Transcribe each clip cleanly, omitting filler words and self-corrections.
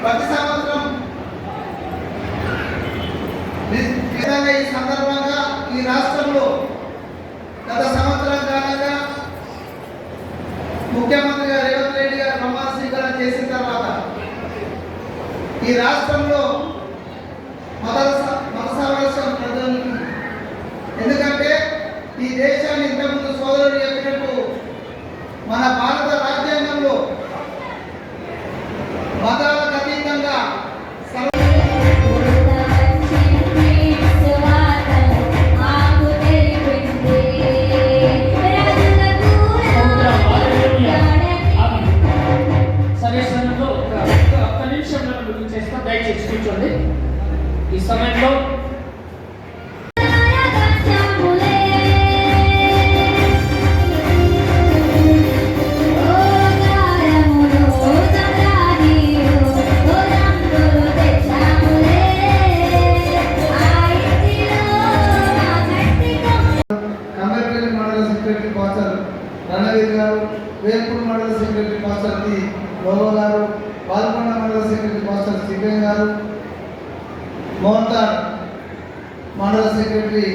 ప్రతి సంవత్సరం ఈ సందర్భంగా ఈ రాష్ట్రంలో గత సంవత్సరం కాలంగా ముఖ్యమంత్రిగా రేవంత్ రెడ్డి గారు ప్రమాణ స్వీకారం చేసిన తర్వాత ఈ రాష్ట్రంలో మత సామరస్యం ప్రజలు, ఎందుకంటే ఈ దేశాన్ని ఇంతకుముందు సోదరుడు చెప్పినట్టు మన భారత రాజ్యాంగంలో మతాలకు అతీతంగా దయచేసి కూర్చోండి. ఈ సమయంలో రణవీర్ గారు, వేల్పూర్ మండల సెక్రటరీ మాస్టర్ టి లోవ గారు, పాల్గొండ మండల సెక్రటరీ మాస్టర్ సిపిఎం గారు, మోహన్తార్ మండల సెక్రటరీ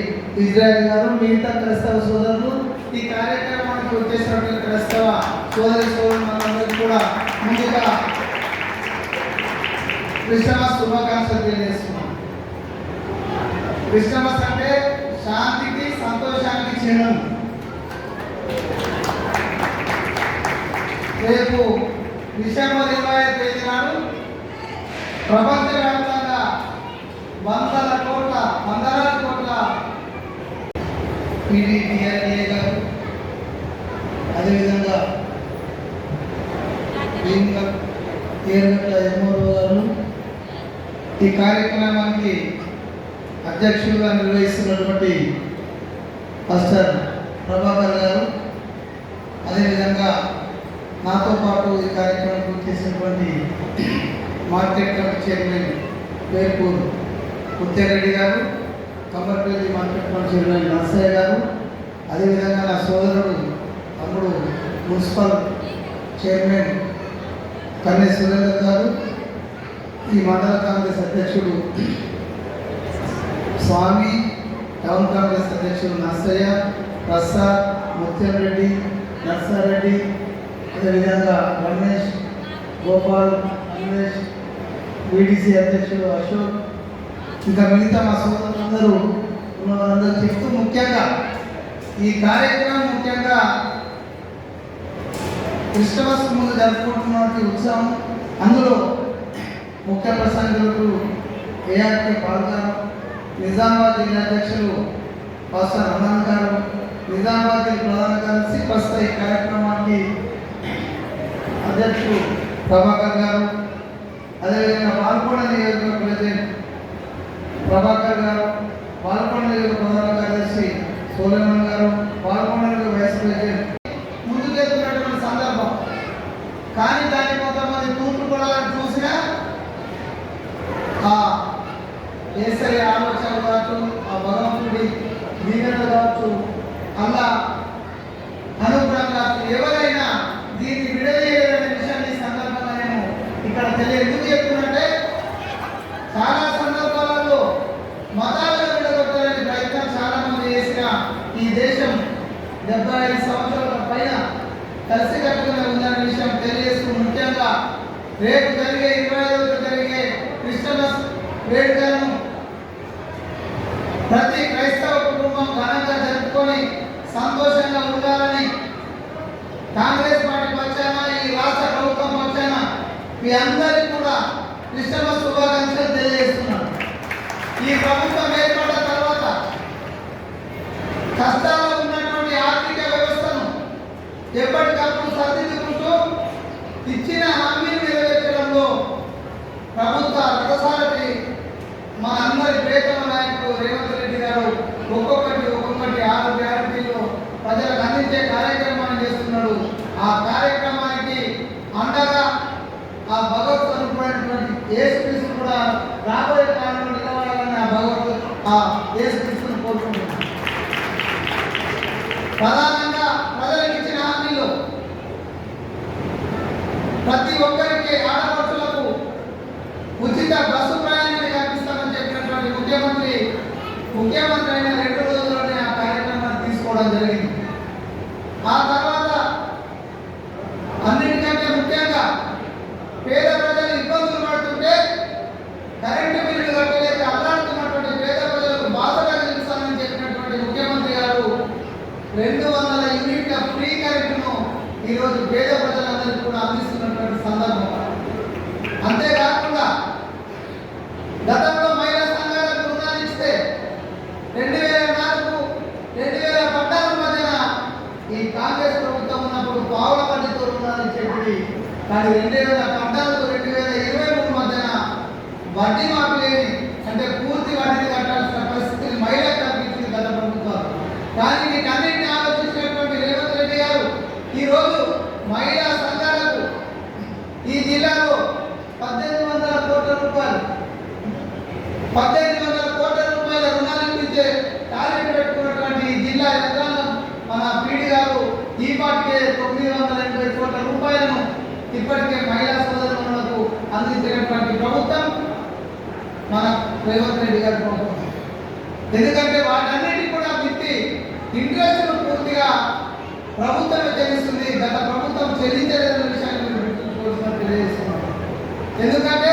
ఇజ్రాయల్ గారు, మిగతా క్రైస్తవ సోదరులు, ఈ కార్యక్రమానికి వచ్చేసినటువంటి క్రైస్తవ సోదరి సోదరులందరికీ కూడా ముందుగా క్రిస్టమస్ శుభాకాంక్షలు తెలియజేస్తున్నాం. క్రిస్టమస్ అంటే శాంతికి సంతోషానికి చిహ్నం. రేపు డిసెంబర్ 25 తేదీ నాడు ప్రపంచవ్యాప్తంగా వందల కోట్ల PDDRA గారు, అదేవిధంగా ఎంఓ గారు ఈ కార్యక్రమానికి అధ్యక్షులుగా నిర్వహిస్తున్నటువంటి పాస్టర్ ప్రభాకర్ గారు, అదేవిధంగా నాతో పాటు ఈ కార్యక్రమం చేసినటువంటి market committee chairman Velpur Muthyareddy గారు, Kammarpalli market committee chairman Narsaiah గారు, అదేవిధంగా నా సోదరుడు తమ్ముడు మున్సిపల్ చైర్మన్ కన్నే సురేందర్ గారు, ఈ మండల కాంగ్రెస్ అధ్యక్షుడు స్వామి, టౌన్ కాంగ్రెస్ అధ్యక్షుడు నర్సయ్య, ప్రసాద్, ముత్యారెడ్డి, నర్సారెడ్డి, అదేవిధంగా రమేష్, గోపాల్, అన్వేష్, వీడీసీ అధ్యక్షుడు అశోక్, ఇంకా మిగతా మా సోదరులందరూ ఉన్న వారందరూ చెప్తూ ముఖ్యంగా ఈ కార్యక్రమం ముఖ్యంగా క్రిస్టమస్ ముందు జరుపుకుంటున్నటువంటి ఉత్సవం, అందులో ముఖ్య ప్రసంగులకు ఏఆర్కే పాల్ గారు, నిజామాబాద్ జిల్లా అధ్యక్షులు పాస్టర్ రమణ్ గారు, నిజామాబాద్ జిల్లా ప్రధాన కార్యదర్శి ప్రస్తుత ఈ కార్యక్రమానికి అధ్యక్షుడు ప్రభాకర్ గారు, అదేవిధంగా పాల్గొండ నియోజకవర్గ ప్రెసిడెంట్ ప్రభాకర్ గారు, పాల్గొండ నియోజకవర్గ ప్రధాన కార్యదర్శి సోలమన్ గారు, పాల్గొండ నియోజకవర్గ వైస్ ప్రెసిడెంట్ ముందుకెళ్తున్నటువంటి సందర్భం. కానీ దాన్ని కొంతమంది తూర్పు కొడాలని చూసినా ఆ ఏసై ఆలోచన కావచ్చు, ఆ భగవంతుడి దీవెన కావచ్చు, అలా అనుగ్రహం కావచ్చు, ఎవరైనా దీన్ని విడదీయాలనే విషయాన్ని ఈ సందర్భంగా నేను ఇక్కడ ఎందుకు చెప్తున్నట్టే, చాలా సందర్భాలలో మతాలను విడగొట్టాలని ప్రయత్నం చాలా మంది చేసిన ఈ దేశం 75 సంవత్సరాల పైన కలిసికట్టుగా ఉందనే విషయం తెలియజేస్తూ, ముఖ్యంగా రేపు జరిగే 25వ జరిగే క్రిస్టమస్ వేడుకలను ప్రతి క్రైస్తవ కుటుంబం ఘనంగా జరుపుకొని సంతోషంగా ఉండాలని కాంగ్రెస్ పార్టీ పక్షాన, ఈ రాష్ట్ర ప్రభుత్వం పక్షాన మీ అందరికీ కూడా క్రిస్టమస్ శుభాకాంక్షలు తెలియజేస్తున్నాను. ఈ ప్రభుత్వం ఏర్పడిన తర్వాత కష్టాల్లో ఉన్నటువంటి ఆర్థిక వ్యవస్థను ఎప్పటికప్పుడు సరిదిద్దుకుంటూ ఇచ్చిన హామీలు నెరవేర్చడంలో ప్రభుత్వ రథసారథి మా అందరి ప్రియతమ నాయకుడు రేవంత్ రెడ్డి గారు ఒక్కొక్కటి 6 గ్యారంటీలు ప్రజలకు అందించే కార్యక్రమాన్ని చేస్తున్నాడు. ఆ కార్యక్రమానికి అండగా ఆ భగవత్ స్వరూపమైనటువంటి యేసుక్రీస్తు కూడా రాబోయే కాలంలో నిలబడాలని ఆ యేసుక్రీస్తును కోరుకుంటున్నాను. ప్రధానంగా ప్రజలకు ఇచ్చిన హామీలో ప్రతి ఒక్కరికి ఆడపడుచులకు ఉచిత బస్సు ప్రయాణాన్ని కల్పిస్తామని చెప్పినటువంటి ముఖ్యమంత్రి అయిన 2 రోజుల్లోనే ఆ కార్యక్రమాన్ని తీసుకోవడం జరిగింది. ఆ తర్వాత అన్నిటికంటే ముఖ్యంగా పేద ప్రజలు ఇబ్బందులు పడుతుంటే కరెంటు బిల్లులు కట్టలేక అల్లాడుతున్నటువంటి పేద ప్రజలకు బాధ కలిగిస్తానని చెప్పినటువంటి ముఖ్యమంత్రి గారు 200 యూనిట్ల ఫ్రీ కరెంటును ఈరోజు పేద ప్రజలందరికీ కూడా అందిస్తున్నటువంటి సందర్భం. అంతేకాకుండా గతంలో మహిళా సంఘాలకు రుణాలు ఇస్తే 2004, 2014 మధ్యన ఈ కాంగ్రెస్ ప్రభుత్వం ఉన్నప్పుడు పావుల వడ్డీతో రుణాలు ఇచ్చేటివి. కానీ 2014, 2023 మధ్యన వడ్డీ మాఫీ లేని అంటే పూర్తి వడ్డీని కట్టాల్సిన పరిస్థితిని మహిళలకు కల్పించింది గత ప్రభుత్వాలు. కానీ వీటన్నిటిని ఆలోచించినటువంటి రేవంత్ రెడ్డి గారు ఈరోజు మహిళా సంఘాలకు ఈ జిల్లాలో 1800 కోట్ల రూపాయలు 1800 కోట్ల రూపాయల రుణాలు ఇప్పించే టార్గెట్ పెట్టుకున్నటువంటి ఈ జిల్లా యంత్రాంగం మన పీడి గారు ఈపాటికే 980 కోట్ల రూపాయలను ఇప్పటికే మహిళా సోదరులకు అందించినటువంటి ప్రభుత్వం మన రేవంత్ రెడ్డి గారి ప్రభుత్వం. ఎందుకంటే వాటన్నిటి కూడా మిత్తి ఇంట్రెస్ట్ను పూర్తిగా ప్రభుత్వమే చెల్లిస్తుంది. గత ప్రభుత్వం చెల్లించలేదన్న విషయాన్ని మీరు గుర్తుంచుకోవాల్సిన తెలియజేస్తున్నారు. ఎందుకంటే